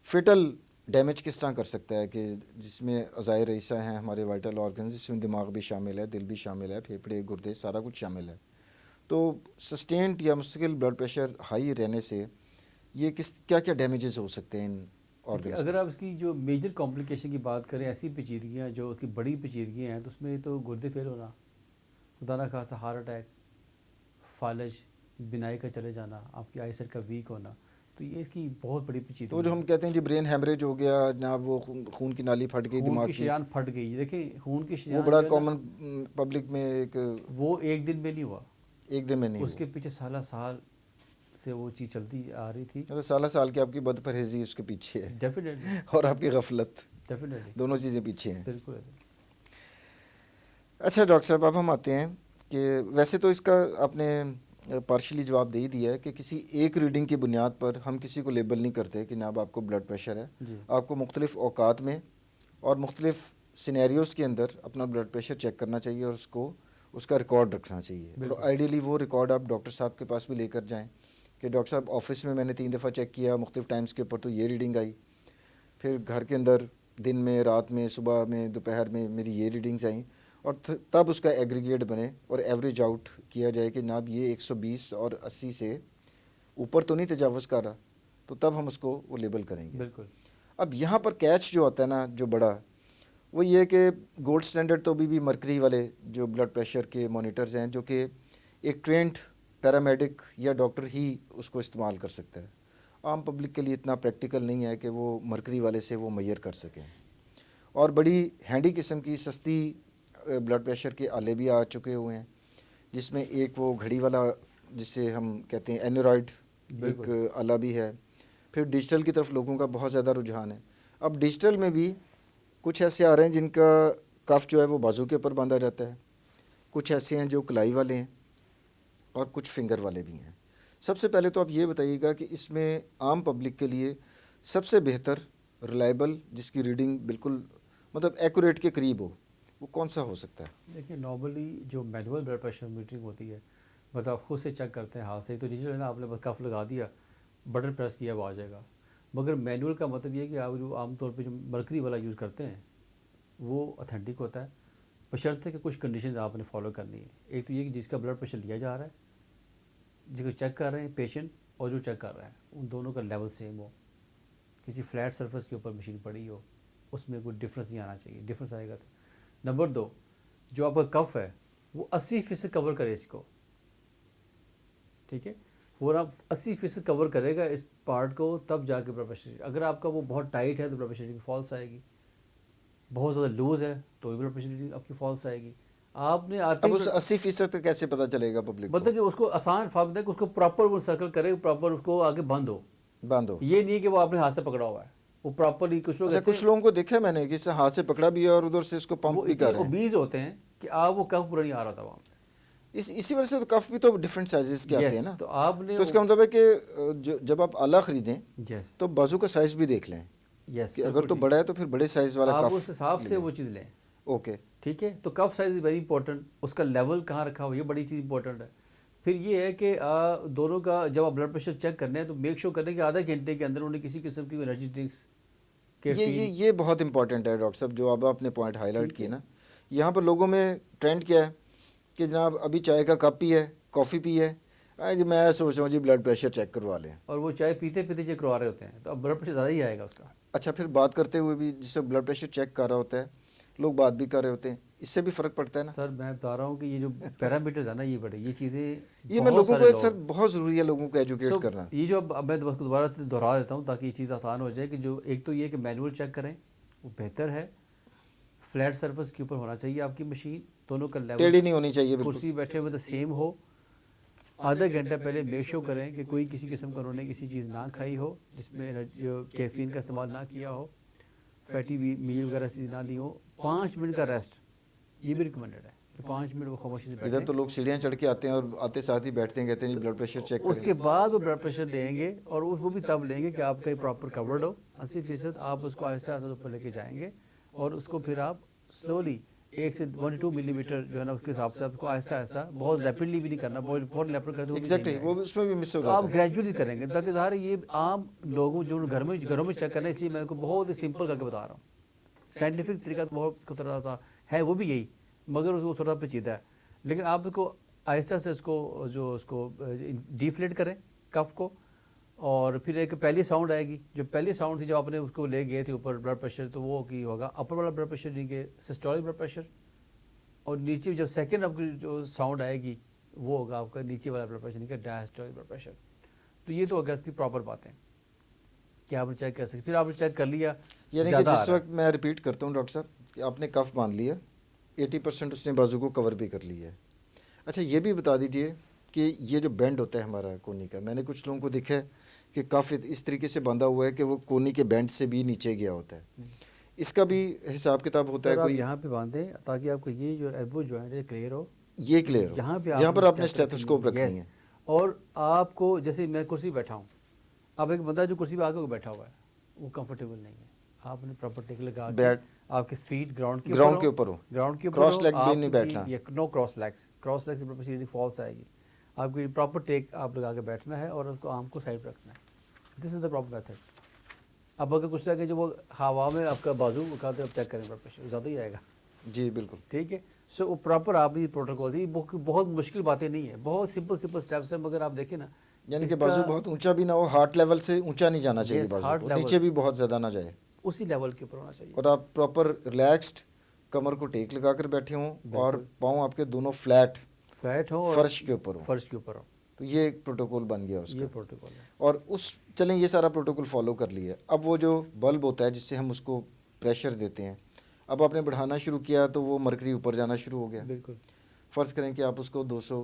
فیٹل ڈیمیج کس طرح کر سکتا ہے کہ جس میں اعضائے رئیسہ ہیں ہمارے وائٹل آرگنز، جس میں دماغ بھی شامل ہے، دل بھی شامل ہے، پھیپھڑے، گردے، سارا کچھ شامل ہے. تو سسٹینڈ یا مستقل بلڈ پریشر ہائی رہنے سے یہ کیا کیا ڈیمیجز ہو سکتے ہیں ان دیکھیے آرگنز کے؟ اگر آپ اس کی جو میجر کمپلیکیشن کی بات کریں، ایسی پیچیدگیاں جو اس کی بڑی پیچیدگیاں ہیں، تو اس میں تو گردے فیل ہونا، خدا نہ خاصا ہارٹ اٹیک، فالج، بینائی کا چلے جانا، آپ کی آئی سائٹ کا ویک ہونا، تو یہ اس کی بہت بڑی تو جو پیچیدگیاں ہم ہیں. کہتے ہیں جی برین ہیمریج ہو گیا جناب، وہ خون کی نالی پھٹ گئی خون دماغ کی کی، شریان پھٹ گئی. دیکھیں خون کی وہ شریان بڑا جو ہے نا، کامن پبلک میں ایک وہ ایک دن میں نہیں ہوا، ایک دن میں نہیں اس ہوا. کے پیچھے سالہ سال سے وہ چیز چلتی آ رہی تھی. مطلب سالہ سال کی آپ کی بد پرہیزی اس کے پیچھے ہے ڈیفینیٹلی اور آپ کی غفلت، ڈیفینیٹلی دونوں چیزیں پیچھے ہیں. بالکل ایسا. اچھا ڈاکٹر صاحب اب ہم آتے ہیں کہ ویسے تو اس کا آپ نے پارشلی جواب دے ہی دیا ہے کہ کسی ایک ریڈنگ کی بنیاد پر ہم کسی کو لیبل نہیں کرتے کہ جناب آپ کو بلڈ پریشر ہے. جی آپ کو مختلف اوقات میں اور مختلف سینیریوز کے اندر اپنا بلڈ پریشر چیک کرنا چاہیے اور اس کا ریکارڈ رکھنا چاہیے. اور بالکل آئیڈیلی وہ ریکارڈ آپ ڈاکٹر صاحب کے پاس بھی لے کر جائیں کہ ڈاکٹر صاحب آفس میں نے 3 دفعہ چیک کیا مختلف ٹائمز کے اوپر تو یہ ریڈنگ آئی، پھر گھر کے اندر دن میں، رات میں، صبح میں، دوپہر میں میری یہ ریڈنگز آئیں، اور تب اس کا ایگریگیٹ بنے اور ایوریج آؤٹ کیا جائے کہ جناب یہ 120 اور 80 سے اوپر تو نہیں تجاوز کر رہا، تو تب ہم اس کو وہ لیبل کریں گے. بالکل. اب یہاں پر کیچ جو ہوتا ہے نا جو بڑا، وہ یہ کہ گولڈ سٹینڈرڈ تو بھی مرکری والے جو بلڈ پریشر کے مانیٹرز ہیں جو کہ ایک ٹرینڈ پیرامیڈک یا ڈاکٹر ہی اس کو استعمال کر سکتا ہے. عام پبلک کے لیے اتنا پریکٹیکل نہیں ہے کہ وہ مرکری والے سے وہ میئر کر سکیں. اور بڑی ہینڈی قسم کی سستی بلڈ پریشر کے آلے بھی آ چکے ہوئے ہیں، جس میں ایک وہ گھڑی والا جس سے ہم کہتے ہیں اینورائڈ ایک بالکل آلہ بھی ہے، پھر ڈیجیٹل کی طرف لوگوں کا بہت زیادہ رجحان ہے. اب ڈیجیٹل میں بھی کچھ ایسے آ رہے ہیں جن کا کف جو ہے وہ بازو کے اوپر باندھا جاتا ہے, کچھ ایسے ہیں جو کلائی والے ہیں, اور کچھ فنگر والے بھی ہیں. سب سے پہلے تو آپ یہ بتائیے گا کہ اس میں عام پبلک کے لیے سب سے بہتر, ریلائبل, جس کی ریڈنگ بالکل مطلب ایکوریٹ کے قریب ہو, وہ کون سا ہو سکتا ہے؟ دیکھیے نارملی جو مینول بلڈ پریشر میٹرنگ ہوتی ہے مطلب آپ خود سے چیک کرتے ہیں ہاتھ سے, تو ڈیجیٹل ہے نا, آپ نے بس کف لگا دیا, بٹن پریس کیا, وہ آ جائے گا. مگر مینول کا مطلب یہ ہے کہ آپ جو عام طور پہ جو مرکری والا یوز کرتے ہیں وہ اتھینٹک ہوتا ہے, بشرطے کہ کچھ کنڈیشنز آپ نے فالو کرنی ہے. ایک تو یہ کہ جس کا بلڈ پریشر لیا جا رہا ہے, جس کو چیک کر رہے ہیں پیشنٹ, اور جو چیک کر رہا ہے, ان دونوں کا لیول سیم ہو. کسی فلیٹ سرفیس کے اوپر مشین پڑی ہو, اس میں کوئی ڈفرینس نہیں آنا چاہیے. ڈفرینس آئے گا تو. نمبر 2, جو آپ کا کف ہے وہ 80% کور کرے اس کو, ٹھیک ہے, پورا 80% کور کرے گا اس پارٹ کو, تب جا کے بلڈ پریشر. اگر آپ کا وہ بہت ٹائٹ ہے تو بلڈ پریشر کی فالس آئے گی, بہت زیادہ لوز ہے تو بھی بلڈ پریشر آپ کی فالس آئے گی. آپ نے آتے اب اس 80% کا کیسے پتہ چلے گا پبلک کو؟ مطلب کہ اس کو آسان فارمت ہے کہ اس کو پراپر وہ سرکل کرے, پراپر اس کو آگے بند ہو. بند ہو. یہ نہیں کہ وہ آپ نے ہاتھ سے پکڑا ہوا ہے, وہ پراپرلی. کچھ لوگ کچھ لوگوں کو دیکھا میں نے کہ اس سے ہاتھ سے پکڑا بھی ہے اور ادھر سے اس کو پمپ وہ بھی اتنے کر رہے ہیں. اوبیز ہوتے ہیں کہ آپ وہ کف پورا نہیں آ رہا تھا وہاں پہ. اسی وجہ سے تو کف بھی تو ڈفرینٹ سائزز کے آتے ہیں نا. تو آپ نے تو اس کا مطلب ہے کہ جب آپ آلہ خریدیں یس تو بازو کا سائز بھی دیکھ لیں یس کہ اگر تو بڑا ہے تو پھر بڑے سائز والا آپ کف اس حساب سے وہ چیز لیں. اوکے, ٹھیک ہے, تو کف سائز از ویری امپورٹنٹ, اس کا لیول کہاں رکھا ہو یہ بڑی چیز امپورٹنٹ ہے. پھر یہ ہے کہ دونوں کا جب آپ بلڈ پریشر چیک کرنے ہیں تو میک شیور کریں کہ آدھے گھنٹے کے اندر انہیں کسی قسم کی انرجی ڈرنکس یہ بہت امپورٹنٹ ہے ڈاکٹر صاحب, جو اب آپ نے پوائنٹ ہائی لائٹ کی نا. یہاں پر لوگوں میں ٹرینڈ کیا ہے کہ جناب ابھی چائے کا کپ پی ہے, کافی پی ہے, جی میں سوچ رہا ہوں جی بلڈ پریشر چیک کروا لیں, اور وہ چائے پیتے پیتے چیک کروا رہے ہوتے ہیں, تو اب بلڈ پریشر زیادہ ہی آئے گا اس کا. اچھا, پھر بات کرتے ہوئے بھی جس سے بلڈ پریشر چیک کر رہا ہوتا ہے لوگ بات بھی کر رہے ہوتے ہیں, اس سے بھی فرق پڑتا ہے نا؟ سر میں بتا رہا ہوں کہ یہ جو پیرامیٹرز ہیں نا, یہ بڑے, یہ چیزیں یہ میں لوگوں کو سر بہت ضروری ہے لوگوں کو ایجوکیٹ کرنا. یہ جو اب میں دوبارہ دہرا دیتا ہوں تاکہ یہ چیز آسان ہو جائے کہ جو ایک تو یہ کہ مینول چیک کریں وہ بہتر ہے, فلیٹ سرفیس کے اوپر ہونا چاہیے آپ کی مشین, دونوں کا لیول ٹیڑھی نہیں ہونی چاہیے, بالکل کرسی بیٹھے ہوئے تو سیم ہو. آدھا گھنٹہ پہلے میک شیور کریں کہ کوئی کسی قسم کا انہوں نے کسی چیز نہ کھائی ہو جس میں جو کیفین کا استعمال نہ کیا ہو, فیٹی میل وغیرہ چیز نہ لی ہو. 5 منٹ کا ریسٹ یہ بھی ریکمینڈڈ ہے کہ 5 منٹ وہ خاموشی سے بیٹھیں. ادھر تو لوگ سیڑھیاں چڑھ کے آتے ہیں اور آتے ساتھ ہی بیٹھتے ہیں, کہتے ہیں بلڈ پریشر چیک کریں. اس کے بعد وہ بلڈ پریشر لیں گے, اور وہ بھی تب لیں گے کہ آپ کا پراپر کورڈ ہو 80%. آپ اس کو آہستہ آہستہ اوپر لے کے جائیں گے, اور اس کو پھر آپ سلولی 1 سے 1 2 ملی میٹر جو ہے نا اس کے حساب سے آپ کو آہستہ آہستہ, بہت ریپڈلی بھی نہیں کرنا, بہت ریپڈ کرتے ایگزیکٹلی وہ اس میں بھی مس ہو تو آپ جاتا ہے. گریجولی کریں گے, تاکہ ظاہر یہ عام لوگوں جو گھروں میں چیک کرنا ہے, اس لیے میں کو بہت ہی سمپل کر کے بتا رہا ہوں. سائنٹیفک طریقہ تو بہت خطرہ تھا ہے, وہ بھی یہی, مگر اس کو تھوڑا پیچیدہ ہے. لیکن آپ اس کو آہستہ سے اس کو ڈیفلیٹ کریں کف کو, اور پھر ایک پہلی ساؤنڈ آئے گی, جو پہلی ساؤنڈ تھی جب آپ نے اس کو لے گئے تھے اوپر بلڈ پریشر, تو وہ کی ہوگا اپر والا بلڈ پریشر نہیں کہ سسٹولک بلڈ پریشر, اور نیچے جب سیکنڈ آپ کی جو ساؤنڈ آئے گی وہ ہوگا آپ کا نیچے والا بلڈ پریشر نہیں کہ ڈائسٹولک بلڈ پریشر. تو یہ تو ہوگا اس کی پراپر باتیں کہ آپ نے چیک کر سکتے. پھر آپ نے چیک کر لیا, یعنی کہ جس وقت میں ریپیٹ کرتا ہوں ڈاکٹر صاحب کہ آپ نے کف باندھ لیا, 80% اس نے بازو کو کور بھی کر لیا ہے. اچھا یہ بھی بتا دیجئے کہ یہ جو بینڈ ہوتا ہے ہمارا کونی کا, میں نے کچھ لوگوں کو دیکھا ہے کہ کف اس طریقے سے باندھا ہوا ہے کہ وہ کونی کے بینڈ سے بھی نیچے گیا ہوتا ہے. اس کا بھی حساب کتاب ہوتا ہے کوئی؟ یہاں پہ باندھیں تاکہ آپ کو یہ جو ایلبو جوائنٹ ہے کلیئر ہو, یہ کلیئر ہو, جہاں پر آپ نے اسٹیتھوسکوپ رکھنی ہے. اور آپ کو جیسے میں کرسی بیٹھا ہوں, اب ایک بندہ جو کرسی پہ آگے بیٹھا ہوا ہے وہ کمفرٹیبل نہیں ہے, آپ نے پراپر ٹیک لگا کے آپ کے فیٹ گراؤنڈ کے اوپر ہو, کراس لیگ بھی نہیں بیٹھنا, نو کراس لیگس فالس آئے گی. آپ کی پراپر ٹیک آپ لگا کے بیٹھنا ہے اور اس کو آرم کو سائڈ رکھنا ہے. دس از دا پراپر میتھڈ. اب اگر کچھ لگے جو وہ ہوا میں آپ کا بازو اٹھاتے آپ چیک کریں بلڈ پریشر زیادہ ہی آئے گا. جی بالکل ٹھیک ہے. سو وہ پراپر آپ یہ پروٹوکول, یہ بہت مشکل باتیں نہیں ہیں, بہت سمپل اسٹیپس ہیں, مگر آپ دیکھیں نا, یعنی کہ بازو بہت اونچا بھی نہ ہو, ہارٹ لیول سے اونچا نہیں جانا چاہیے بازو کو, نیچے بھی بہت زیادہ نہ جائے, اسی لیول کے اوپر ہونا چاہیے. اور آپ پراپر ریلیکسڈ کمر کو ٹیک لگا کر بیٹھے ہوں, اور پاؤں آپ کے دونوں فلیٹ ہو, فرش کے اوپر ہو. تو یہ ایک پروٹوکول بن گیا اس کا. یہ پروٹوکول ہے. اور چلیں یہ سارا پروٹوکول فالو کر لیا. اب وہ جو بلب ہوتا ہے جس سے ہم اس کو پریشر دیتے ہیں, اب آپ نے بڑھانا شروع کیا تو وہ مرکری اوپر جانا شروع ہو گیا. بالکل. فرض کریں کہ آپ اس کو 200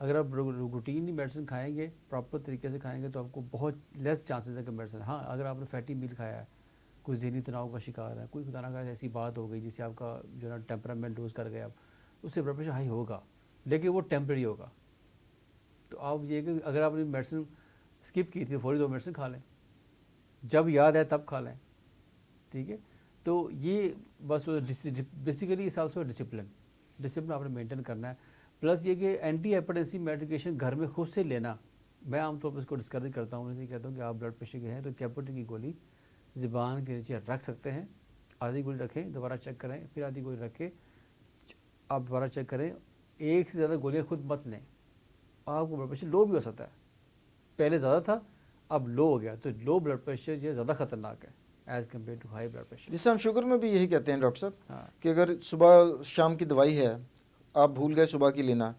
اگر آپ روٹینلی میڈیسن کھائیں گے، پراپر طریقے سے کھائیں گے، تو آپ کو بہت لیس چانسز ہے کہ میڈیسن. ہاں اگر آپ نے فیٹی میل کھایا ہے، کوئی ذہنی تناؤ کا شکار ہے، کوئی خدا نہ خواستہ ایسی بات ہو گئی جس سے آپ کا جو ہے نا ٹیمپرامنٹ لوز کر گیا، اس سے بلڈ پریشر ہائی ہوگا، لیکن وہ ٹیمپریری ہوگا. تو آپ یہ کہ اگر آپ نے میڈیسن اسکپ کی تھی، فوری 2 میڈیسن کھا لیں، جب یاد ہے تب کھا لیں. ٹھیک ہے. تو یہ بس بیسیکلی اس آلسو ڈسپلن آپ نے مینٹین کرنا ہے. پلس یہ کہ اینٹی ہائپرٹینسی میڈیکیشن گھر میں خود سے لینا، میں عام طور پر اس کو ڈسکریج کرتا ہوں. اسے کہتا ہوں کہ آپ بلڈ پریشر کے ہیں تو کیپوٹن کی گولی زبان کے نیچے رکھ سکتے ہیں، آدھی گولی رکھیں، دوبارہ چیک کریں، پھر آدھی گولی رکھ کے آپ دوبارہ چیک کریں. ایک سے زیادہ گولیاں خود مت لیں، آپ کو بلڈ پریشر لو بھی ہو سکتا ہے. پہلے زیادہ تھا، اب لو ہو گیا، تو لو بلڈ پریشر جو ہے زیادہ خطرناک ہے as compared to high blood pressure. جسے ہم شوگر میں بھی یہی کہتے ہیں ڈاکٹر صاحب ہاں کہ اگر صبح شام کی دوائی ہے، آپ بھول گئے صبح کی لینا،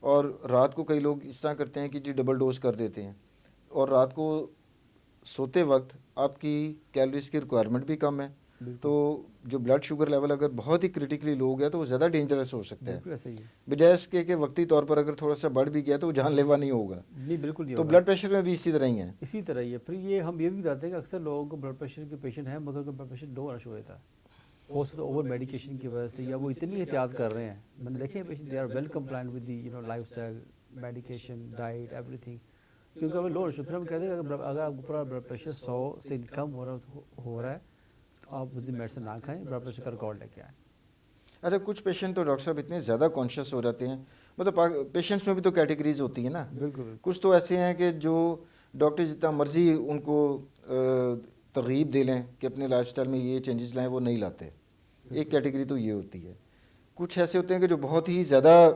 اور رات کو کئی لوگ اس طرح کرتے ہیں کہ جی ڈبل ڈوز کر دیتے ہیں، اور رات کو سوتے وقت آپ کی کیلوریز کی ریکوائرمنٹ بھی کم ہے، بالکل تو جو بلڈ شوگر لیول اگر بہت ہی کریٹیکلی لو ہو گیا تو وہ زیادہ ڈینجرس ہو سکتا ہے، بالکل ایسا ہی ہے. بجائے اس کے کہ وقتی طور پر اگر تھوڑا سا بڑھ بھی گیا تو وہ جان لیوا نہیں ہوگا. نہیں بالکل نہیں تو ہوگا. بلڈ پریشر میں بھی اسی طرح ہی ہے. اسی طرح ہی ہے. پھر یہ ہم یہ بھی بتاتے ہیں کہ اکثر لوگوں کو بلڈ پریشر کے پیشنٹ ہیں مگر ان کا بلڈ پریشر لو رش ہو جاتا ہے. ہو سکتا ہے اوور میڈیکیشن کی وجہ سے، یا وہ اتنی احتیاط کر رہے ہیں. میں نے دیکھے ہیں patient they are well compliant with the lifestyle, medication, diet, everything, کیونکہ ہمیں لو رش. پھر ہم کہتے ہیں کہ اگر آپ کا بلڈ پریشر 100 سے کم ہو رہا ہے تو آپ اس دن میڈیسن نہ کھائیں، بلڈ پریشر کا ریکارڈ لے کے آئیں. اچھا، کچھ پیشنٹ تو ڈاکٹر صاحب اتنے زیادہ کانشیس ہو جاتے ہیں، مطلب پیشنٹس میں بھی تو کیٹیگریز ہوتی ہیں نا. بالکل بالکل. کچھ تو ایسے ہیں کہ جو ڈاکٹر جتنا مرضی ان کو ترغیب دے لیں کہ اپنے لائف سٹائل میں یہ چینجز لائیں، وہ نہیں لاتے. ایک کیٹیگری تو یہ ہوتی ہے. کچھ ایسے ہوتے ہیں کہ جو بہت ہی زیادہ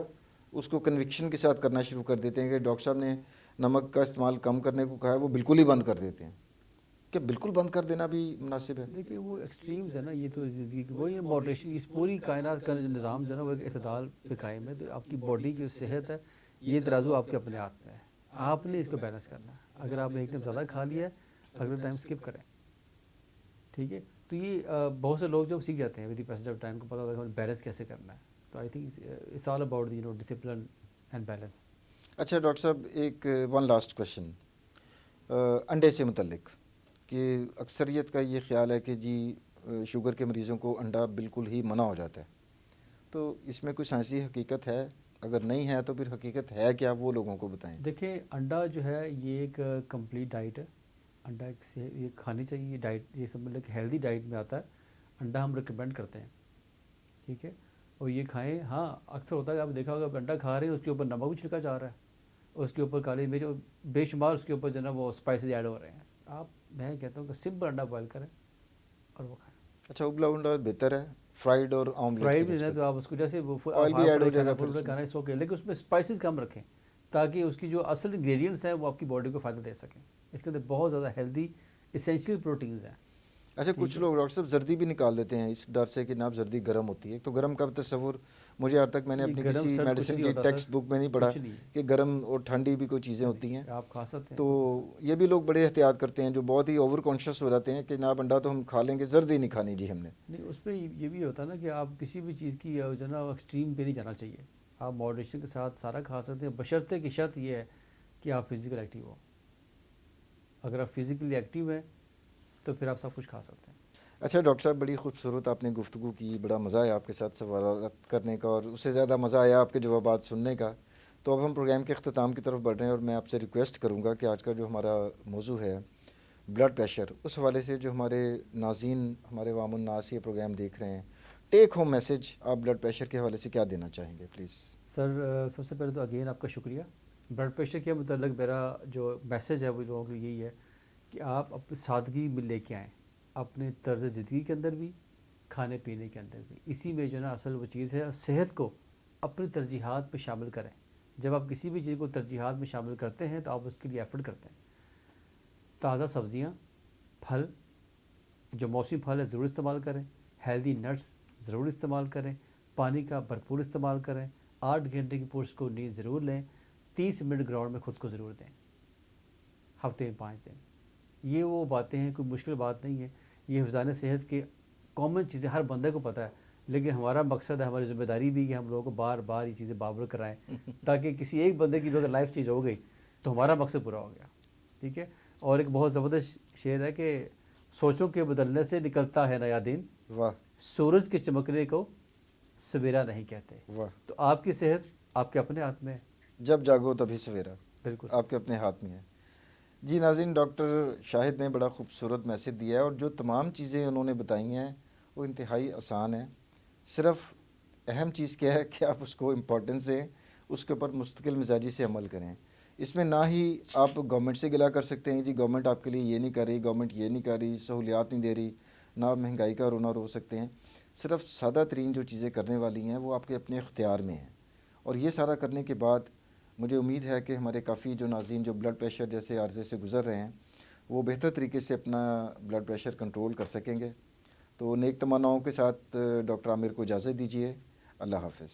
اس کو کنوکشن کے ساتھ کرنا شروع کر دیتے ہیں کہ ڈاکٹر صاحب نے نمک کا استعمال کم کرنے کو کہا ہے، وہ بالکل ہی بند کر دیتے ہیں. کہ بالکل بند کر دینا بھی مناسب ہے؟ دیکھیے وہ ایکسٹریمز ہے نا. یہ تو زندگی کی وہی ماڈریشن، اس پوری کائنات کا جو نظام جو ہے نا وہ ایک اعتدال پہ قائم ہے. تو آپ کی باڈی کی صحت ہے، یہ ترازو آپ کے اپنے ہاتھ میں ہے، آپ نے اس کو بیلنس کرنا ہے. اگر آپ نے ایک ٹائم زیادہ کھا لیا ہے، اگلے ٹائم اسکپ کریں. ٹھیک ہے. تو یہ بہت سے لوگ جو سیکھ جاتے ہیں with the passage of time, کو پتہ ہوتا ہے بیلنس کیسے کرنا ہے. تو I think it's all about the discipline and balance. اچھا ڈاکٹر صاحب، ایک ون لاسٹ کوشچن انڈے سے متعلق، کہ اکثریت کا یہ خیال ہے کہ جی شوگر کے مریضوں کو انڈا بالکل ہی منع ہو جاتا ہے، تو اس میں کوئی سائنسی حقیقت ہے؟ اگر نہیں ہے تو پھر حقیقت ہے کیا، وہ لوگوں کو بتائیں. دیکھیں انڈا جو ہے یہ ایک کمپلیٹ ڈائٹ ہے. انڈا یہ کھانی چاہیے. یہ ڈائٹ یہ سب مطلب ہیلدی ڈائٹ میں آتا ہے. انڈا ہم ریکمینڈ کرتے ہیں. ٹھیک ہے. اور یہ کھائیں. ہاں اکثر ہوتا ہے کہ آپ دیکھا ہوگا انڈا کھا رہے ہیں، اس کے اوپر نمک بھی چھڑکا جا رہا ہے، اس کے اوپر کالی مرچ، بے شمار اس کے اوپر جو ہے نا وہ اسپائسز ایڈ ہو رہے ہیں. میں کہتا ہوں کہ سمپل انڈا بوائل کریں اور وہ کھائیں. اچھا، ابلا انڈا بہتر ہے فرائیڈ اور آملیٹ فرائیڈ کی بھی ہے تو نسبت؟ آپ اس کو جیسے آئل بھی ایڈ ہو جائے گا پھر فل اس میں. کھانا ہے سو کے، لیکن اس میں اسپائسز کم رکھیں تاکہ اس کی جو اصل انگریڈینٹس ہیں وہ آپ کی باڈی کو فائدہ دے سکیں. اس کے اندر بہت زیادہ ہیلدی اسینشیل پروٹینز ہیں. اچھا، کچھ لوگ ڈاکٹر صاحب زردی بھی نکال دیتے ہیں اس ڈر سے کہ جناب زردی گرم ہوتی ہے. تو گرم کا تصور مجھے آج تک میں نے یہ اپنی گرم کسی سرد کچھ میڈیسن نہیں کی ہوتا ٹیکسٹ سر، بک میں نہیں پڑھا کچھ نہیں. کہ گرم اور ٹھنڈی بھی کوئی چیزیں ہوتی ہیں. آپ کھا سکتے ہیں. تو یہ بھی لوگ بڑے احتیاط کرتے ہیں، جو بہت ہی اوور کانشیس ہو جاتے ہیں کہ جناب انڈا تو ہم کھا لیں گے، زردی نہیں کھانی جی ہم نے. نہیں اس پہ یہ بھی ہوتا ہے نا کہ آپ کسی بھی چیز کی جو ہے نا ایکسٹریم پہ نہیں جانا چاہیے. آپ ماڈریشن کے ساتھ سارا کھا سکتے ہیں، بشرطے کی شرط یہ ہے کہ آپ فزیکل ایکٹیو ہو. اگر آپ فزیکلی ایکٹیو ہیں تو پھر آپ سب کچھ کھا سکتے ہیں. اچھا ڈاکٹر صاحب، بڑی خوبصورت آپ نے گفتگو کی، بڑا مزہ آیا آپ کے ساتھ سوالات کرنے کا، اور اس سے زیادہ مزہ آیا آپ کے جوابات سننے کا. تو اب ہم پروگرام کے اختتام کی طرف بڑھ رہے ہیں، اور میں آپ سے ریکویسٹ کروں گا کہ آج کا جو ہمارا موضوع ہے بلڈ پریشر، اس حوالے سے جو ہمارے ناظرین، ہمارے عوام الناس یہ پروگرام دیکھ رہے ہیں، ٹیک ہوم میسج آپ بلڈ پریشر کے حوالے سے کیا دینا چاہیں گے پلیز؟ سر سب سے پہلے تو اگین آپ کا شکریہ. بلڈ پریشر کے متعلق میرا جو میسیج ہے وہ لوگوں کو یہی ہے کہ آپ اپنی سادگی میں لے کے آئیں اپنے طرز زندگی کے اندر بھی، کھانے پینے کے اندر بھی. اسی میں جو ہے نا اصل وہ چیز ہے. صحت کو اپنی ترجیحات پہ شامل کریں. جب آپ کسی بھی چیز کو ترجیحات میں شامل کرتے ہیں تو آپ اس کے لیے ایفرٹ کرتے ہیں. تازہ سبزیاں، پھل، جو موسمی پھل ہے ضرور استعمال کریں. ہیلدی نٹس ضرور استعمال کریں. پانی کا بھرپور استعمال کریں. 8 گھنٹے کی پورس کو نیند ضرور لیں. 30 منٹ گراؤنڈ میں خود کو ضرور دیں ہفتے میں 5 دن. یہ وہ باتیں ہیں، کوئی مشکل بات نہیں ہے. یہ حفظان صحت کے کامن چیزیں ہر بندے کو پتہ ہے، لیکن ہمارا مقصد ہے, ہماری ذمہ داری بھی کہ ہم لوگوں کو بار بار یہ چیزیں بابر کرائیں تاکہ کسی ایک بندے کی بھی اگر لائف چینج ہو گئی تو ہمارا مقصد پورا ہو گیا. ٹھیک ہے. اور ایک بہت زبردست شعر ہے کہ سوچوں کے بدلنے سے نکلتا ہے نیا دن, واہ سورج کے چمکنے کو سویرا نہیں کہتے. واہ. تو آپ کی صحت آپ کے اپنے ہاتھ میں ہے. جب جاگو تبھی سویرا, بالکل آپ کے اپنے ہاتھ میں ہے. جی ناظرین, ڈاکٹر شاہد نے بڑا خوبصورت میسج دیا ہے, اور جو تمام چیزیں انہوں نے بتائی ہیں وہ انتہائی آسان ہیں. صرف اہم چیز کیا ہے کہ آپ اس کو امپورٹنس دیں, اس کے اوپر مستقل مزاجی سے عمل کریں. اس میں نہ ہی آپ گورنمنٹ سے گلا کر سکتے ہیں جی گورنمنٹ آپ کے لیے یہ نہیں کر رہی, گورنمنٹ یہ نہیں کر رہی, سہولیات نہیں دے رہی, نہ آپ مہنگائی کا رونا رو سکتے ہیں. صرف سادہ ترین جو چیزیں کرنے والی ہیں وہ آپ کے اپنے اختیار میں ہیں. اور یہ سارا کرنے کے بعد مجھے امید ہے کہ ہمارے کافی جو ناظرین جو بلڈ پریشر جیسے عارضے سے گزر رہے ہیں وہ بہتر طریقے سے اپنا بلڈ پریشر کنٹرول کر سکیں گے. تو نیک تمناؤں کے ساتھ ڈاکٹر عامر کو اجازت دیجیے. اللہ حافظ.